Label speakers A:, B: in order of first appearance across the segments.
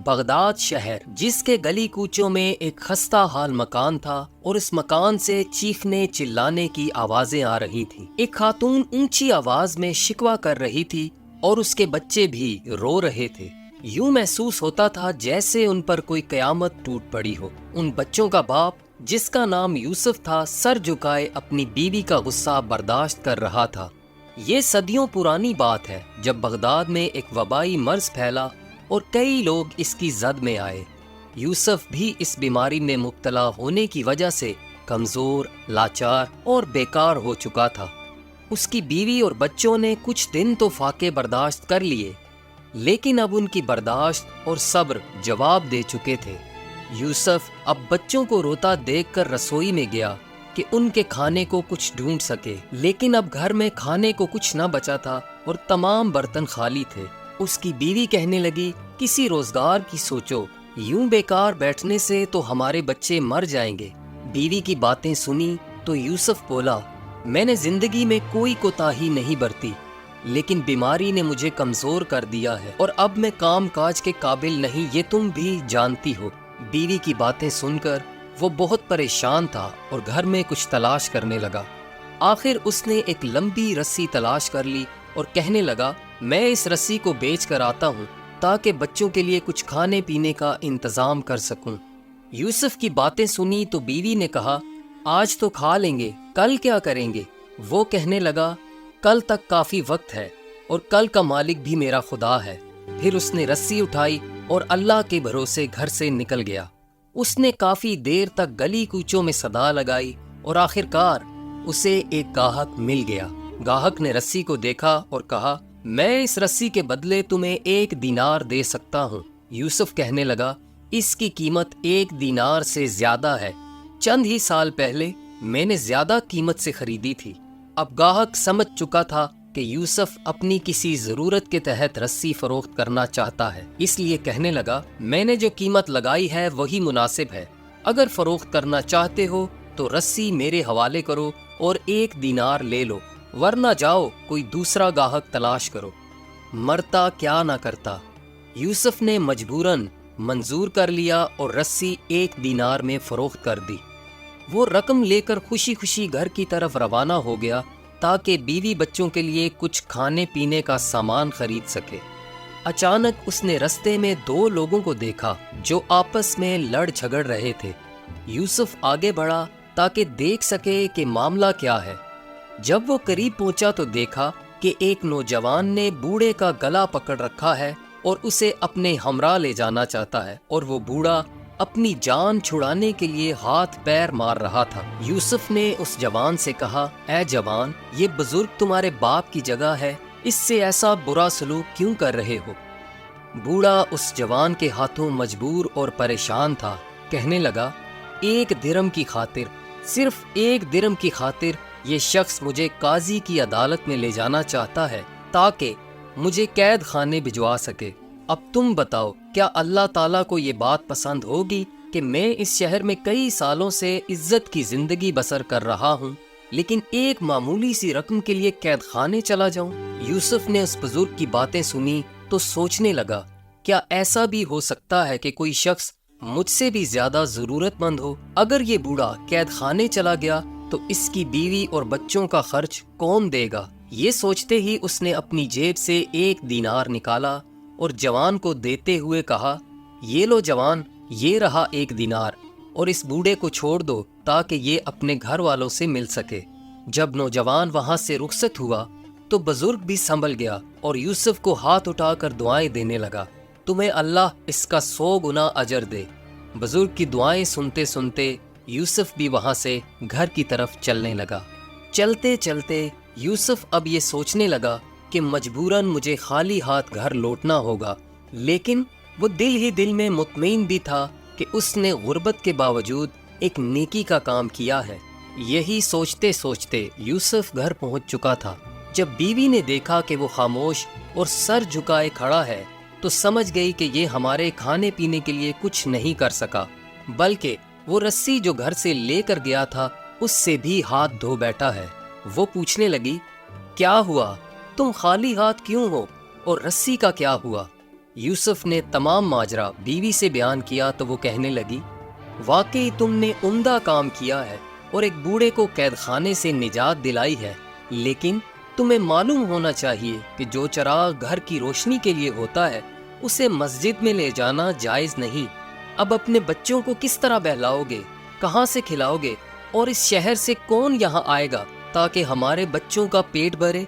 A: Baghdad شہر، جس کے گلی کوچوں میں ایک خستہ حال مکان تھا اور اس مکان سے چیخنے چلانے کی آوازیں آ رہی تھی۔ ایک خاتون اونچی آواز میں شکوہ کر رہی تھی اور اس کے بچے بھی رو رہے تھے۔ یوں محسوس ہوتا تھا جیسے ان پر کوئی قیامت ٹوٹ پڑی ہو۔ ان بچوں کا باپ، جس کا نام یوسف تھا، سر جھکائے اپنی بیوی کا غصہ برداشت کر رہا تھا۔ یہ صدیوں پرانی بات ہے جب بغداد میں ایک وبائی مرض پھیلا اور کئی لوگ اس کی زد میں آئے۔ یوسف بھی اس بیماری میں مبتلا ہونے کی وجہ سے کمزور، لاچار اور بیکار ہو چکا تھا۔ اس کی بیوی اور بچوں نے کچھ دن تو فاقے برداشت کر لیے، لیکن اب ان کی برداشت اور صبر جواب دے چکے تھے۔ یوسف اب بچوں کو روتا دیکھ کر رسوئی میں گیا کہ ان کے کھانے کو کچھ ڈھونڈ سکے، لیکن اب گھر میں کھانے کو کچھ نہ بچا تھا اور تمام برتن خالی تھے۔ اس کی بیوی کہنے لگی، کسی روزگار کی سوچو، یوں بیکار بیٹھنے سے تو ہمارے بچے مر جائیں گے۔ بیوی کی باتیں سنی تو یوسف بولا، میں نے زندگی میں کوئی کوتاہی نہیں برتی، لیکن بیماری نے مجھے کمزور کر دیا ہے اور اب میں کام کاج کے قابل نہیں، یہ تم بھی جانتی ہو۔ بیوی کی باتیں سن کر وہ بہت پریشان تھا اور گھر میں کچھ تلاش کرنے لگا۔ آخر اس نے ایک لمبی رسی تلاش کر لی اور کہنے لگا، میں اس رسی کو بیچ کر آتا ہوں تاکہ بچوں کے لیے کچھ کھانے پینے کا انتظام کر سکوں۔ یوسف کی باتیں سنی تو بیوی نے کہا، آج تو کھا لیں گے، کل کیا کریں گے؟ وہ کہنے لگا، کل تک کافی وقت ہے اور کل کا مالک بھی میرا خدا ہے۔ پھر اس نے رسی اٹھائی اور اللہ کے بھروسے گھر سے نکل گیا۔ اس نے کافی دیر تک گلی کوچوں میں صدا لگائی اور آخرکار اسے ایک گاہک مل گیا۔ گاہک نے رسی کو دیکھا اور کہا، میں اس رسی کے بدلے تمہیں 1 دینار دے سکتا ہوں۔ یوسف کہنے لگا، اس کی قیمت 1 دینار سے زیادہ ہے، چند ہی سال پہلے میں نے زیادہ قیمت سے خریدی تھی۔ اب گاہک سمجھ چکا تھا کہ یوسف اپنی کسی ضرورت کے تحت رسی فروخت کرنا چاہتا ہے، اس لیے کہنے لگا، میں نے جو قیمت لگائی ہے وہی مناسب ہے، اگر فروخت کرنا چاہتے ہو تو رسی میرے حوالے کرو اور 1 دینار لے لو، ورنہ جاؤ کوئی دوسرا گاہک تلاش کرو۔ مرتا کیا نہ کرتا، یوسف نے مجبوراً منظور کر لیا اور رسی 1 دینار میں فروخت کر دی۔ وہ رقم لے کر خوشی خوشی گھر کی طرف روانہ ہو گیا تاکہ بیوی بچوں کے لیے کچھ کھانے پینے کا سامان خرید سکے۔ اچانک اس نے رستے میں 2 لوگوں کو دیکھا جو آپس میں لڑ جھگڑ رہے تھے۔ یوسف آگے بڑھا تاکہ دیکھ سکے کہ معاملہ کیا ہے۔ جب وہ قریب پہنچا تو دیکھا کہ ایک نوجوان نے بوڑھے کا گلا پکڑ رکھا ہے اور اسے اپنے ہمراہ لے جانا چاہتا ہے، اور وہ بوڑھا اپنی جان چھڑانے کے لیے ہاتھ پیر مار رہا تھا۔ یوسف نے اس جوان سے کہا، اے جوان، یہ بزرگ تمہارے باپ کی جگہ ہے، اس سے ایسا برا سلوک کیوں کر رہے ہو؟ بوڑھا اس جوان کے ہاتھوں مجبور اور پریشان تھا، کہنے لگا، 1 درم کی خاطر، صرف 1 درم کی خاطر یہ شخص مجھے قاضی کی عدالت میں لے جانا چاہتا ہے تاکہ مجھے قید خانے بھجوا سکے۔ اب تم بتاؤ، کیا اللہ تعالیٰ کو یہ بات پسند ہوگی کہ میں اس شہر میں کئی سالوں سے عزت کی زندگی بسر کر رہا ہوں، لیکن ایک معمولی سی رقم کے لیے قید خانے چلا جاؤں؟ یوسف نے اس بزرگ کی باتیں سنی تو سوچنے لگا، کیا ایسا بھی ہو سکتا ہے کہ کوئی شخص مجھ سے بھی زیادہ ضرورت مند ہو؟ اگر یہ بوڑھا قید خانے چلا گیا تو اس کی بیوی اور بچوں کا خرچ کون دے گا؟ یہ سوچتے ہی اس نے اپنی جیب سے 1 دینار نکالا اور جوان کو دیتے ہوئے کہا، یہ لو جوان، یہ رہا 1 دینار، اور اس بوڑھے کو چھوڑ دو تاکہ یہ اپنے گھر والوں سے مل سکے۔ جب نوجوان وہاں سے رخصت ہوا تو بزرگ بھی سنبھل گیا اور یوسف کو ہاتھ اٹھا کر دعائیں دینے لگا، تمہیں اللہ اس کا 100 گنا اجر دے۔ بزرگ کی دعائیں سنتے سنتے یوسف بھی وہاں سے گھر کی طرف چلنے لگا۔ چلتے چلتے یوسف اب یہ سوچنے لگا کہ مجبوراً مجھے خالی ہاتھ گھر لوٹنا ہوگا، لیکن وہ دل ہی دل میں مطمئن بھی تھا کہ اس نے غربت کے باوجود ایک نیکی کا کام کیا ہے۔ یہی سوچتے سوچتے یوسف گھر پہنچ چکا تھا۔ جب بیوی نے دیکھا کہ وہ خاموش اور سر جھکائے کھڑا ہے تو سمجھ گئی کہ یہ ہمارے کھانے پینے کے لیے کچھ نہیں کر سکا، بلکہ وہ رسی جو گھر سے لے کر گیا تھا اس سے بھی ہاتھ دھو بیٹھا ہے۔ وہ پوچھنے لگی، کیا ہوا؟ تم خالی ہاتھ کیوں ہو اور رسی کا کیا ہوا؟ یوسف نے تمام ماجرا بیوی سے بیان کیا تو وہ کہنے لگی، واقعی تم نے عمدہ کام کیا ہے اور ایک بوڑھے کو قید خانے سے نجات دلائی ہے، لیکن تمہیں معلوم ہونا چاہیے کہ جو چراغ گھر کی روشنی کے لیے ہوتا ہے اسے مسجد میں لے جانا جائز نہیں۔ اب اپنے بچوں کو کس طرح بہلاؤ گے، کہاں سے کھلاؤ گے، اور اس شہر سے کون یہاں آئے گا تاکہ ہمارے بچوں کا پیٹ بھرے؟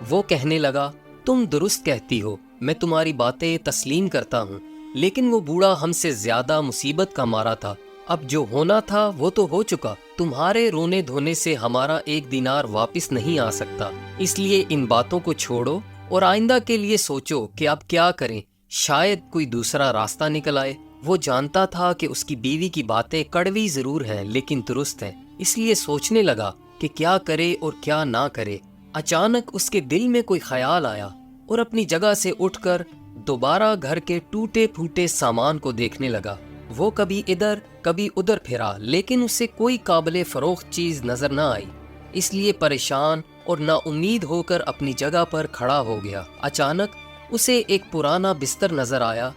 A: وہ کہنے لگا، تم درست کہتی ہو، میں تمہاری باتیں تسلیم کرتا ہوں، لیکن وہ بوڑھا ہم سے زیادہ مصیبت کا مارا تھا۔ اب جو ہونا تھا وہ تو ہو چکا، تمہارے رونے دھونے سے ہمارا 1 دینار واپس نہیں آ سکتا، اس لیے ان باتوں کو چھوڑو اور آئندہ کے لیے سوچو کہ اب کیا کریں، شاید کوئی دوسرا راستہ نکل آئے۔ وہ جانتا تھا کہ اس کی بیوی کی باتیں کڑوی ضرور ہیں لیکن درست ہیں، اس لیے سوچنے لگا کہ کیا کرے اور کیا نہ کرے۔ اچانک اس کے دل میں کوئی خیال آیا اور اپنی جگہ سے اٹھ کر دوبارہ گھر کے ٹوٹے پھوٹے سامان کو دیکھنے لگا۔ وہ کبھی ادھر کبھی ادھر پھرا لیکن اسے کوئی قابل فروخت چیز نظر نہ آئی، اس لیے پریشان اور نا امید ہو کر اپنی جگہ پر کھڑا ہو گیا۔ اچانک اسے ایک پرانا بستر نظر آیا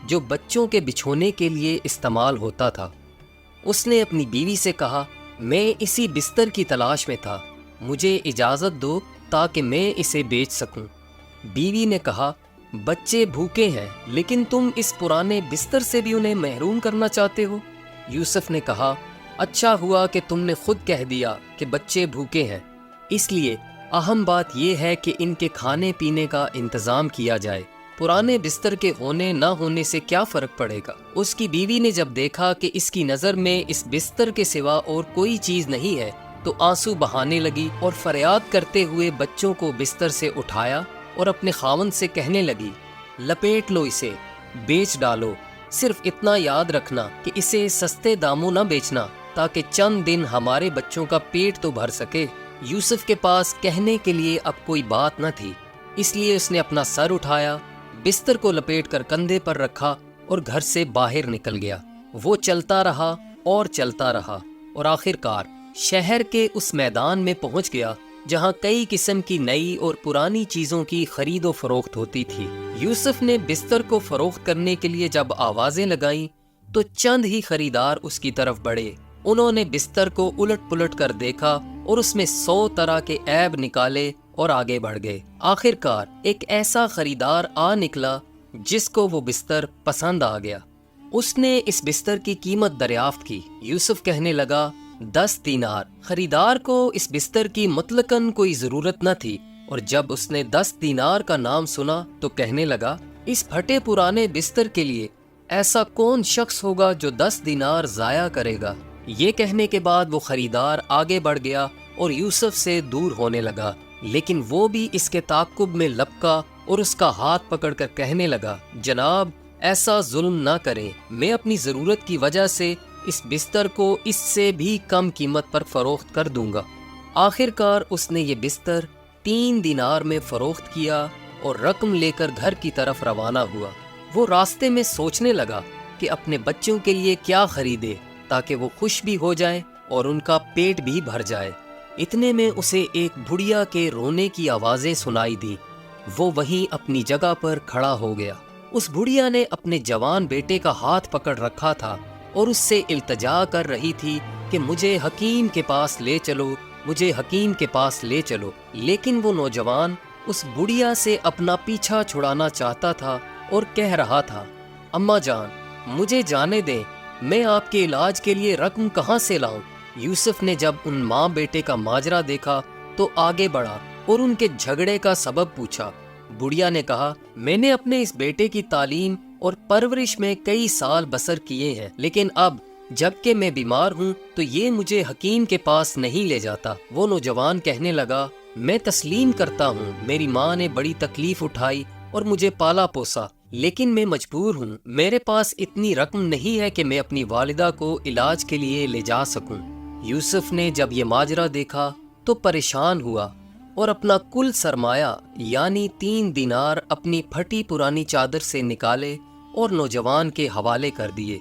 A: جو بچوں کے بچھونے کے لیے استعمال ہوتا تھا۔ اس نے اپنی بیوی سے کہا، میں اسی بستر کی تلاش میں تھا، مجھے اجازت دو تاکہ میں اسے بیچ سکوں۔ بیوی نے کہا، بچے بھوکے ہیں لیکن تم اس پرانے بستر سے بھی انہیں محروم کرنا چاہتے ہو؟ یوسف نے کہا، اچھا ہوا کہ تم نے خود کہہ دیا کہ بچے بھوکے ہیں، اس لیے اہم بات یہ ہے کہ ان کے کھانے پینے کا انتظام کیا جائے، پرانے بستر کے ہونے نہ ہونے سے کیا فرق پڑے گا۔ اس کی بیوی نے جب دیکھا کہ اس کی نظر میں اس بستر کے سوا اور کوئی چیز نہیں ہے تو آنسو بہانے لگی اور فریاد کرتے ہوئے بچوں کو بستر سے اٹھایا اور اپنے خاوند سے کہنے لگی، لپیٹ لو اسے، بیچ ڈالو، صرف اتنا یاد رکھنا کہ اسے سستے داموں نہ بیچنا تاکہ چند دن ہمارے بچوں کا پیٹ تو بھر سکے۔ یوسف کے پاس کہنے کے لیے اب کوئی بات نہ تھی، اس لیے اس نے اپنا سر اٹھایا، بستر کو لپیٹ کر کندھے پر رکھا اور گھر سے باہر نکل گیا۔ وہ چلتا رہا اور چلتا رہا اور آخرکار شہر کے اس میدان میں پہنچ گیا جہاں کئی قسم کی نئی اور پرانی چیزوں کی خرید و فروخت ہوتی تھی۔ یوسف نے بستر کو فروخت کرنے کے لیے جب آوازیں لگائیں تو چند ہی خریدار اس کی طرف بڑھے۔ انہوں نے بستر کو الٹ پلٹ کر دیکھا اور اس میں 100 طرح کے عیب نکالے اور آگے بڑھ گئے۔ آخرکار ایک ایسا خریدار آ نکلا جس کو وہ بستر پسند آ گیا۔ اس نے اس بستر کی قیمت دریافت کی۔ یوسف کہنے لگا، 10 دینار۔ خریدار کو اس بستر کی مطلقاً کوئی ضرورت نہ تھی، اور جب اس نے 10 دینار کا نام سنا تو کہنے لگا، اس پھٹے پرانے بستر کے لیے ایسا کون شخص ہوگا جو 10 دینار ضائع کرے گا؟ یہ کہنے کے بعد وہ خریدار آگے بڑھ گیا اور یوسف سے دور ہونے لگا، لیکن وہ بھی اس کے تعاقب میں لپکا اور اس کا ہاتھ پکڑ کر کہنے لگا، جناب ایسا ظلم نہ کریں، میں اپنی ضرورت کی وجہ سے اس بستر کو اس سے بھی کم قیمت پر فروخت کر دوں گا۔ آخرکار اس نے یہ بستر 3 دینار میں فروخت کیا اور رقم لے کر گھر کی طرف روانہ ہوا۔ وہ راستے میں سوچنے لگا کہ اپنے بچوں کے لیے کیا خریدے تاکہ وہ خوش بھی ہو جائیں اور ان کا پیٹ بھی بھر جائے۔ اتنے میں اسے ایک بڑھیا کے رونے کی آوازیں سنائی دی۔ وہ وہیں اپنی جگہ پر کھڑا ہو گیا۔ اس بڑھیا نے اپنے جوان بیٹے کا ہاتھ پکڑ رکھا تھا اور اس سے التجا کر رہی تھی کہ مجھے حکیم کے پاس لے چلو، مجھے حکیم کے پاس لے چلو، لیکن وہ نوجوان اس بڑھیا سے اپنا پیچھا چھڑانا چاہتا تھا اور کہہ رہا تھا، اماں جان مجھے جانے دیں، میں آپ کے علاج کے لیے رقم کہاں سے لاؤں؟ یوسف نے جب ان ماں بیٹے کا ماجرا دیکھا تو آگے بڑھا اور ان کے جھگڑے کا سبب پوچھا۔ بڑھیا نے کہا، میں نے اپنے اس بیٹے کی تعلیم اور پرورش میں کئی سال بسر کیے ہیں، لیکن اب جب کہ میں بیمار ہوں تو یہ مجھے حکیم کے پاس نہیں لے جاتا۔ وہ نوجوان کہنے لگا، میں تسلیم کرتا ہوں، میری ماں نے بڑی تکلیف اٹھائی اور مجھے پالا پوسا، لیکن میں مجبور ہوں، میرے پاس اتنی رقم نہیں ہے کہ میں اپنی والدہ کو علاج کے لیے لے جا سکوں۔ یوسف نے جب یہ ماجرا دیکھا تو پریشان ہوا اور اپنا کل سرمایہ یعنی 3 دینار اپنی پھٹی پرانی چادر سے نکالے اور نوجوان کے حوالے کر دیے۔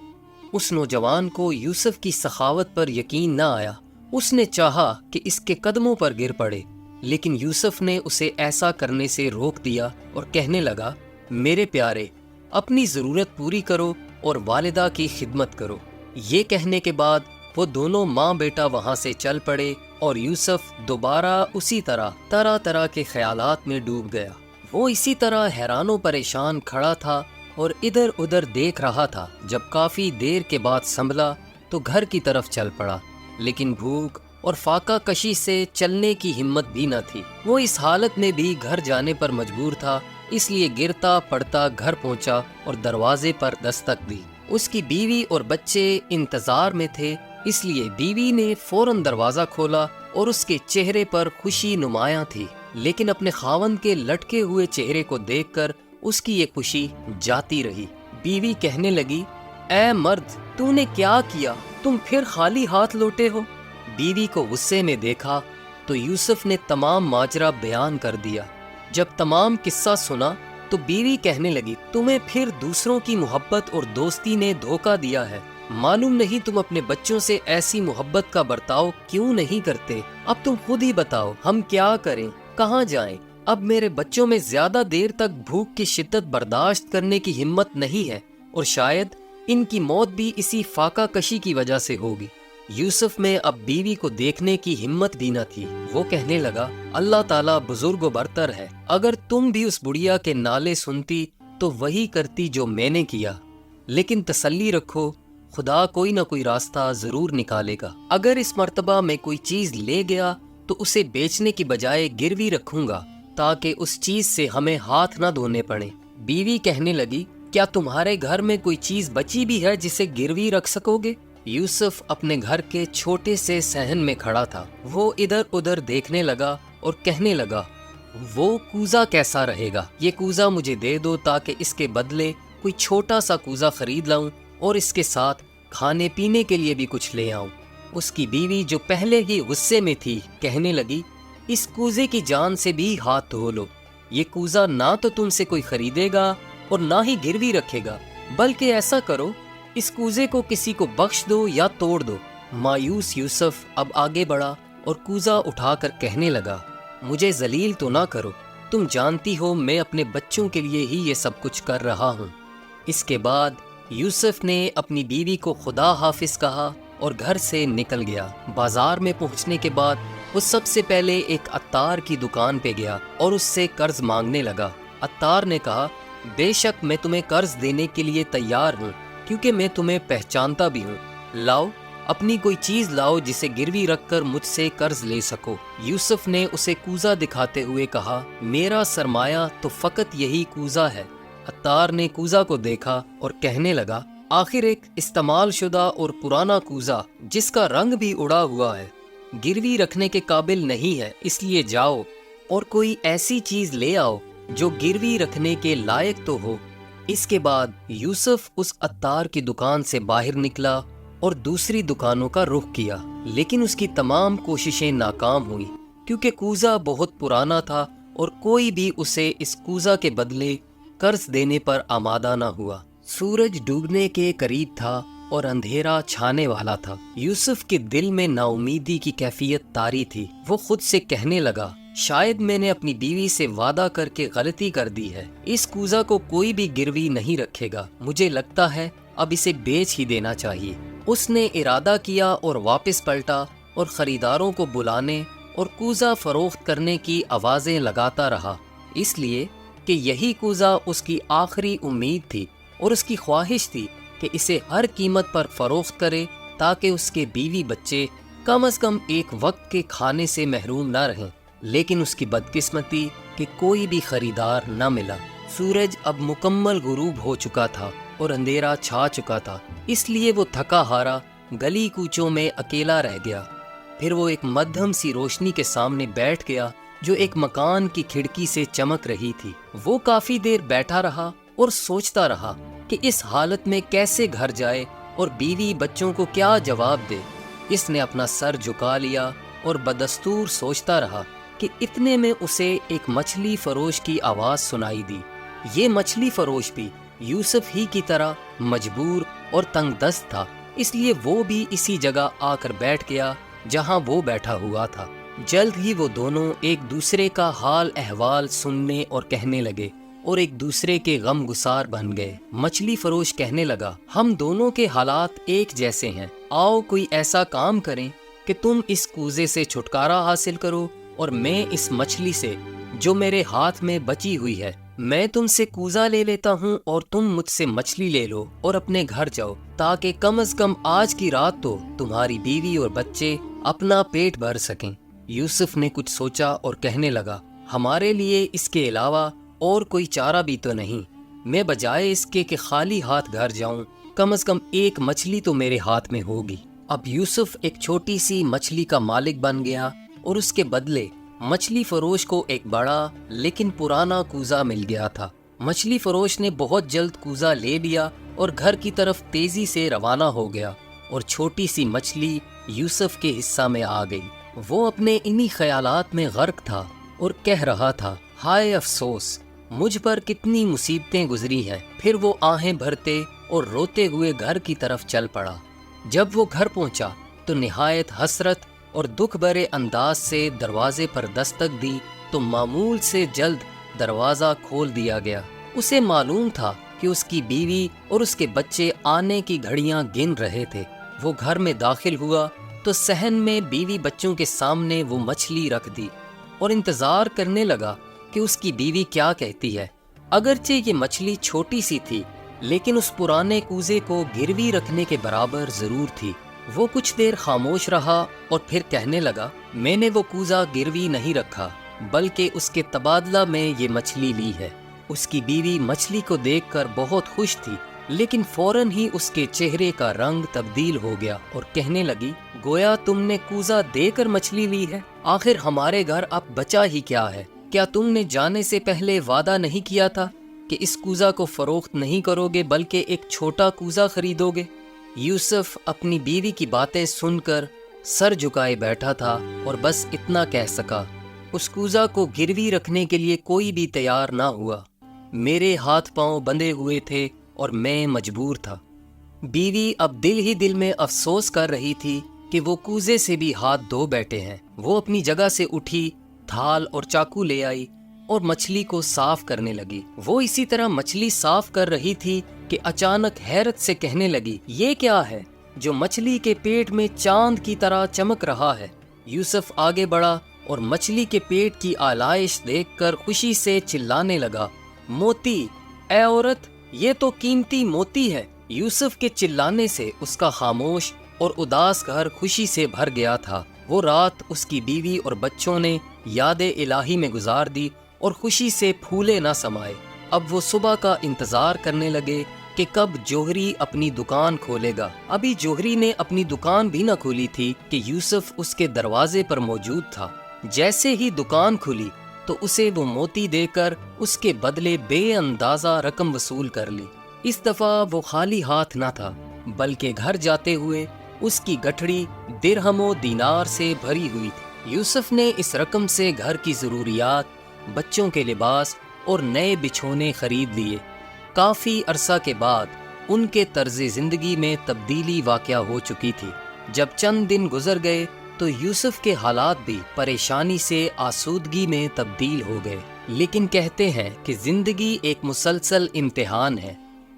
A: اس نوجوان کو یوسف کی سخاوت پر یقین نہ آیا۔ اس نے چاہا کہ اس کے قدموں پر گر پڑے، لیکن یوسف نے اسے ایسا کرنے سے روک دیا اور کہنے لگا، میرے پیارے، اپنی ضرورت پوری کرو اور والدہ کی خدمت کرو۔ یہ کہنے کے بعد وہ دونوں ماں بیٹا وہاں سے چل پڑے اور یوسف دوبارہ اسی طرح طرح کے خیالات میں ڈوب گیا۔ وہ اسی طرح حیران و پریشان کھڑا تھا اور ادھر ادھر دیکھ رہا تھا۔ جب کافی دیر کے بعد سنبھلا تو گھر کی طرف چل پڑا، لیکن بھوک اور فاقہ کشی سے چلنے کی ہمت بھی نہ تھی۔ وہ اس حالت میں بھی گھر جانے پر مجبور تھا، اس لیے گرتا پڑتا گھر پہنچا اور دروازے پر دستک دی۔ اس کی بیوی اور بچے انتظار میں تھے، اس لیے بیوی نے فوراً دروازہ کھولا اور اس کے چہرے پر خوشی نمایاں تھی، لیکن اپنے خاوند کے لٹکے ہوئے چہرے کو دیکھ کر اس کی یہ خوشی جاتی رہی۔ بیوی کہنے لگی، اے مرد، تو نے کیا کیا؟ تم پھر خالی ہاتھ لوٹے ہو؟ بیوی کو غصے میں دیکھا تو یوسف نے تمام ماجرا بیان کر دیا۔ جب تمام قصہ سنا تو بیوی کہنے لگی، تمہیں پھر دوسروں کی محبت اور دوستی نے دھوکہ دیا ہے۔ معلوم نہیں تم اپنے بچوں سے ایسی محبت کا برتاؤ کیوں نہیں کرتے؟ اب تم خود ہی بتاؤ، ہم کیا کریں، کہاں جائیں؟ اب میرے بچوں میں زیادہ دیر تک بھوک کی شدت برداشت کرنے کی ہمت نہیں ہے، اور شاید ان کی موت بھی اسی فاقہ کشی کی وجہ سے ہوگی۔ یوسف میں اب بیوی کو دیکھنے کی ہمت بھی نہ تھی۔ وہ کہنے لگا، اللہ تعالیٰ بزرگ و برتر ہے، اگر تم بھی اس بڑھیا کے نالے سنتی تو وہی کرتی جو میں نے کیا، لیکن تسلی رکھو، خدا کوئی نہ کوئی راستہ ضرور نکالے گا۔ اگر اس مرتبہ میں کوئی چیز لے گیا تو اسے بیچنے کی بجائے گروی رکھوں گا تاکہ اس چیز سے ہمیں ہاتھ نہ دھونے پڑیں۔ بیوی کہنے لگی، کیا تمہارے گھر میں کوئی چیز بچی بھی ہے جسے گروی رکھ سکو گے؟ یوسف اپنے گھر کے چھوٹے سے صحن میں کھڑا تھا۔ وہ ادھر ادھر دیکھنے لگا اور کہنے لگا، وہ کوزہ کیسا رہے گا؟ یہ کوزہ مجھے دے دو تاکہ اس کے بدلے کوئی چھوٹا سا کوزہ خرید لاؤں اور اس کے ساتھ کھانے پینے کے لیے بھی کچھ لے آؤں۔ اس کی بیوی جو پہلے ہی غصے میں تھی کہنے لگی، اس کوزے کی جان سے بھی ہاتھ دھو لو۔ یہ کوزہ نہ تو تم سے کوئی خریدے گا اور نہ ہی گروی رکھے گا، بلکہ ایسا کرو، اس کوزے کو کسی کو بخش دو یا توڑ دو۔ مایوس یوسف اب آگے بڑھا اور کوزہ اٹھا کر کہنے لگا، مجھے ذلیل تو نہ کرو، تم جانتی ہو میں اپنے بچوں کے لیے ہی یہ سب کچھ کر رہا ہوں۔ اس کے بعد یوسف نے اپنی بیوی کو خدا حافظ کہا اور گھر سے نکل گیا۔ بازار میں پہنچنے کے بعد وہ سب سے پہلے ایک عطار کی دکان پہ گیا اور اس سے قرض مانگنے لگا۔ عطار نے کہا، بے شک میں تمہیں قرض دینے کے لیے تیار ہوں، کیونکہ میں تمہیں پہچانتا بھی ہوں۔ لاؤ، اپنی کوئی چیز لاؤ جسے گروی رکھ کر مجھ سے قرض لے سکو۔ یوسف نے اسے کوزہ دکھاتے ہوئے کہا، میرا سرمایہ تو فقط یہی کوزہ ہے۔ عطار نے کوزہ کو دیکھا اور کہنے لگا، آخر ایک استعمال شدہ اور پرانا کوزہ جس کا رنگ بھی اڑا ہوا ہے، گروی رکھنے کے قابل نہیں ہے، اس لیے جاؤ اور کوئی ایسی چیز لے آؤ جو گروی رکھنے کے لائق تو ہو۔ اس کے بعد یوسف اس عطار کی دکان سے باہر نکلا اور دوسری دکانوں کا رخ کیا، لیکن اس کی تمام کوششیں ناکام ہوئیں، کیونکہ کوزہ بہت پرانا تھا اور کوئی بھی اسے اس کوزہ کے بدلے قرض دینے پر آمادہ نہ ہوا۔ سورج ڈوبنے کے قریب تھا اور اندھیرا چھانے والا تھا۔ یوسف کے دل میں نا امیدی کی کیفیت طاری تھی۔ وہ خود سے کہنے لگا، شاید میں نے اپنی بیوی سے وعدہ کر کے غلطی کر دی ہے، اس کوزہ کو کوئی بھی گروی نہیں رکھے گا، مجھے لگتا ہے اب اسے بیچ ہی دینا چاہیے۔ اس نے ارادہ کیا اور واپس پلٹا اور خریداروں کو بلانے اور کوزہ فروخت کرنے کی آوازیں لگاتا رہا، اس لیے کہ یہی کوزہ اس کی آخری امید تھی اور اس کی خواہش تھی کہ اسے ہر قیمت پر فروخت کرے تاکہ اس کے بیوی بچے کم از کم ایک وقت کے کھانے سے محروم نہ رہیں۔ لیکن اس کی بدقسمتی کہ کوئی بھی خریدار نہ ملا۔ سورج اب مکمل غروب ہو چکا تھا اور اندھیرا چھا چکا تھا، اس لیے وہ تھکا ہارا گلی کوچوں میں اکیلا رہ گیا۔ پھر وہ ایک مدھم سی روشنی کے سامنے بیٹھ گیا جو ایک مکان کی کھڑکی سے چمک رہی تھی۔ وہ کافی دیر بیٹھا رہا اور سوچتا رہا کہ اس حالت میں کیسے گھر جائے اور بیوی بچوں کو کیا جواب دے۔ اس نے اپنا سر جھکا لیا اور بدستور سوچتا رہا کہ اتنے میں اسے ایک مچھلی فروش کی آواز سنائی دی۔ یہ مچھلی فروش بھی یوسف ہی کی طرح مجبور اور تنگ دست تھا، اس لیے وہ بھی اسی جگہ آ کر بیٹھ گیا جہاں وہ بیٹھا ہوا تھا۔ جلد ہی وہ دونوں ایک دوسرے کا حال احوال سننے اور کہنے لگے، اور ایک دوسرے کے غم گسار بن گئے۔ مچھلی فروش کہنے لگا، ہم دونوں کے حالات ایک جیسے ہیں، آؤ کوئی ایسا کام کریں کہ تم اس کوزے سے چھٹکارا حاصل کرو اور میں اس مچھلی سے جو میرے ہاتھ میں بچی ہوئی ہے، میں تم سے کوزہ لے لیتا ہوں اور تم مجھ سے مچھلی لے لو اور اپنے گھر جاؤ، تاکہ کم از کم آج کی رات تو تمہاری بیوی اور بچے اپنا پیٹ بھر سکیں۔ یوسف نے کچھ سوچا اور کہنے لگا، ہمارے لیے اس کے علاوہ اور کوئی چارہ بھی تو نہیں، میں بجائے اس کے کہ خالی ہاتھ گھر جاؤں، کم از کم ایک مچھلی تو میرے ہاتھ میں ہوگی۔ اب یوسف ایک چھوٹی سی مچھلی کا مالک بن گیا اور اس کے بدلے مچھلی فروش کو ایک بڑا لیکن پرانا کوزہ مل گیا تھا۔ مچھلی فروش نے بہت جلد کوزہ لے لیا اور گھر کی طرف تیزی سے روانہ ہو گیا، اور چھوٹی سی مچھلی یوسف کے حصہ میں آ گئی۔ وہ اپنے انہی خیالات میں غرق تھا اور کہہ رہا تھا، ہائے افسوس، مجھ پر کتنی مصیبتیں گزری ہیں۔ پھر وہ آہیں بھرتے اور روتے ہوئے گھر کی طرف چل پڑا۔ جب وہ گھر پہنچا تو نہایت حسرت اور دکھ بھرے انداز سے دروازے پر دستک دی تو معمول سے جلد دروازہ کھول دیا گیا۔ اسے معلوم تھا کہ اس کی بیوی اور اس کے بچے آنے کی گھڑیاں گن رہے تھے۔ وہ گھر میں داخل ہوا تو صحن میں بیوی بچوں کے سامنے وہ مچھلی رکھ دی اور انتظار کرنے لگا کہ اس کی بیوی کیا کہتی ہے۔ اگرچہ یہ مچھلی چھوٹی سی تھی لیکن اس پرانے کوزے کو گروی رکھنے کے برابر ضرور تھی۔ وہ کچھ دیر خاموش رہا اور پھر کہنے لگا، میں نے وہ کوزہ گروی نہیں رکھا بلکہ اس کے تبادلہ میں یہ مچھلی لی ہے۔ اس کی بیوی مچھلی کو دیکھ کر بہت خوش تھی، لیکن فوراً ہی اس کے چہرے کا رنگ تبدیل ہو گیا اور کہنے لگی، گویا تم نے کوزہ دے کر مچھلی لی ہے؟ آخر ہمارے گھر اب بچا ہی کیا ہے؟ کیا تم نے جانے سے پہلے وعدہ نہیں کیا تھا کہ اس کوزہ کو فروخت نہیں کرو گے بلکہ ایک چھوٹا کوزہ خریدو گے؟ یوسف اپنی بیوی کی باتیں سن کر سر جھکائے بیٹھا تھا اور بس اتنا کہہ سکا، اس کوزہ کو گروی رکھنے کے لیے کوئی بھی تیار نہ ہوا۔ میرے ہاتھ پاؤں بندھے ہوئے تھے اور میں مجبور تھا۔ بیوی اب دل ہی دل میں افسوس کر رہی تھی کہ وہ کوزے سے بھی ہاتھ دھو بیٹھے ہیں۔ وہ اپنی جگہ سے اٹھی، تھال اور چاقو لے آئی اور مچھلی کو صاف کرنے لگی۔ وہ اسی طرح مچھلی صاف کر رہی تھی کہ اچانک حیرت سے کہنے لگی، یہ کیا ہے جو مچھلی کے پیٹ میں چاند کی طرح چمک رہا ہے؟ یوسف آگے بڑھا اور مچھلی کے پیٹ کی آلائش دیکھ کر خوشی سے چلانے لگا، موتی! اے عورت، یہ تو قیمتی موتی ہے! یوسف کے چلانے سے اس کا خاموش اور اداس گھر خوشی سے بھر گیا تھا۔ وہ رات اس کی بیوی اور بچوں نے یاد الہی میں گزار دی اور خوشی سے پھولے نہ سمائے۔ اب وہ صبح کا انتظار کرنے لگے کہ کب جوہری اپنی دکان کھولے گا۔ ابھی جوہری نے اپنی دکان بھی نہ کھولی تھی کہ یوسف اس کے دروازے پر موجود تھا۔ جیسے ہی دکان کھلی تو اسے وہ موتی دے کر اس کے بدلے بے اندازہ رقم وصول کر لی۔ اس دفعہ وہ خالی ہاتھ نہ تھا بلکہ گھر جاتے ہوئے اس کی گٹھڑی درہم و دینار سے بھری ہوئی تھی۔ یوسف نے اس رقم سے گھر کی ضروریات، بچوں کے لباس اور نئے بچھونے خرید لیے۔ کافی عرصہ کے بعد ان کے طرز زندگی میں تبدیلی واقع ہو چکی تھی۔ جب چند دن گزر گئے تو یوسف کے حالات بھی پریشانی سے آسودگی میں تبدیل ہو گئے۔ لیکن کہتے ہیں کہ زندگی ایک مسلسل امتحان ہے۔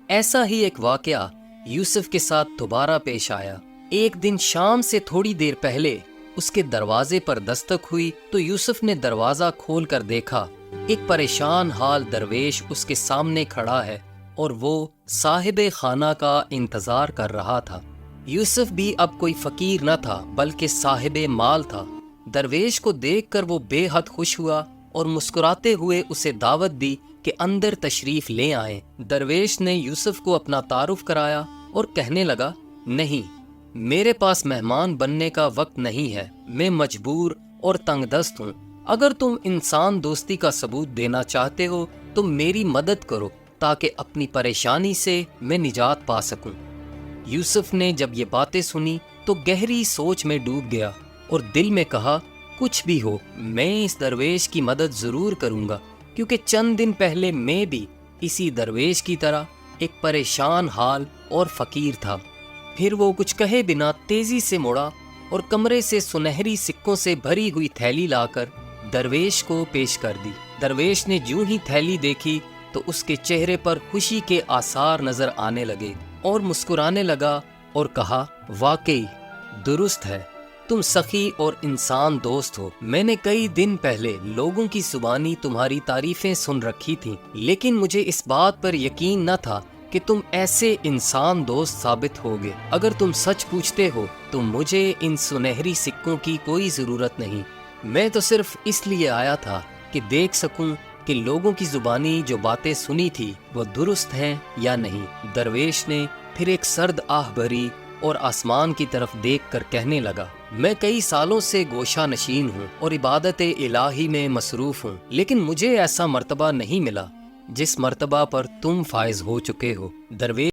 A: ایسا ہی ایک واقعہ یوسف کے ساتھ دوبارہ پیش آیا۔ ایک دن شام سے تھوڑی دیر پہلے اس کے دروازے پر دستک ہوئی تو یوسف نے دروازہ کھول کر دیکھا، ایک پریشان حال درویش اس کے سامنے کھڑا ہے اور وہ صاحب خانہ کا انتظار کر رہا تھا۔ یوسف بھی اب کوئی فقیر نہ تھا بلکہ صاحب مال تھا۔ درویش کو دیکھ کر وہ بے حد خوش ہوا اور مسکراتے ہوئے اسے دعوت دی کہ اندر تشریف لے آئیں۔ درویش نے یوسف کو اپنا تعارف کرایا اور کہنے لگا، نہیں، میرے پاس مہمان بننے کا وقت نہیں ہے، میں مجبور اور تنگ دست ہوں۔ اگر تم انسان دوستی کا ثبوت دینا چاہتے ہو تو میری مدد کرو تاکہ اپنی پریشانی سے میں نجات پا سکوں۔ یوسف نے جب یہ باتیں سنی تو گہری سوچ میں ڈوب گیا اور دل میں کہا، کچھ بھی ہو میں اس درویش کی مدد ضرور کروں گا، کیونکہ چند دن پہلے میں بھی اسی درویش کی طرح ایک پریشان حال اور فقیر تھا۔ پھر وہ کچھ کہے بنا تیزی سے مڑا اور کمرے سے سنہری سکوں سے بھری ہوئی تھیلی لا کر درویش کو پیش کر دی۔ درویش نے جوں ہی تھیلی دیکھی تو اس کے چہرے پر خوشی کے آثار نظر آنے لگے اور مسکرانے لگا اور کہا، واقعی درست ہے، تم سخی اور انسان دوست ہو۔ میں نے کئی دن پہلے لوگوں کی زبانی تمہاری تعریفیں سن رکھی تھیں، لیکن مجھے اس بات پر یقین نہ تھا کہ تم ایسے انسان دوست ثابت ہوگے۔ اگر تم سچ پوچھتے ہو تو مجھے ان سنہری سکوں کی کوئی ضرورت نہیں، میں تو صرف اس لیے آیا تھا کہ دیکھ سکوں کہ لوگوں کی زبانی جو باتیں سنی تھی وہ درست ہیں یا نہیں۔ درویش نے پھر ایک سرد آہ بھری اور آسمان کی طرف دیکھ کر کہنے لگا، میں کئی سالوں سے گوشہ نشین ہوں اور عبادت الہی میں مصروف ہوں، لیکن مجھے ایسا مرتبہ نہیں ملا جس مرتبہ پر تم فائز ہو چکے ہو۔ درویش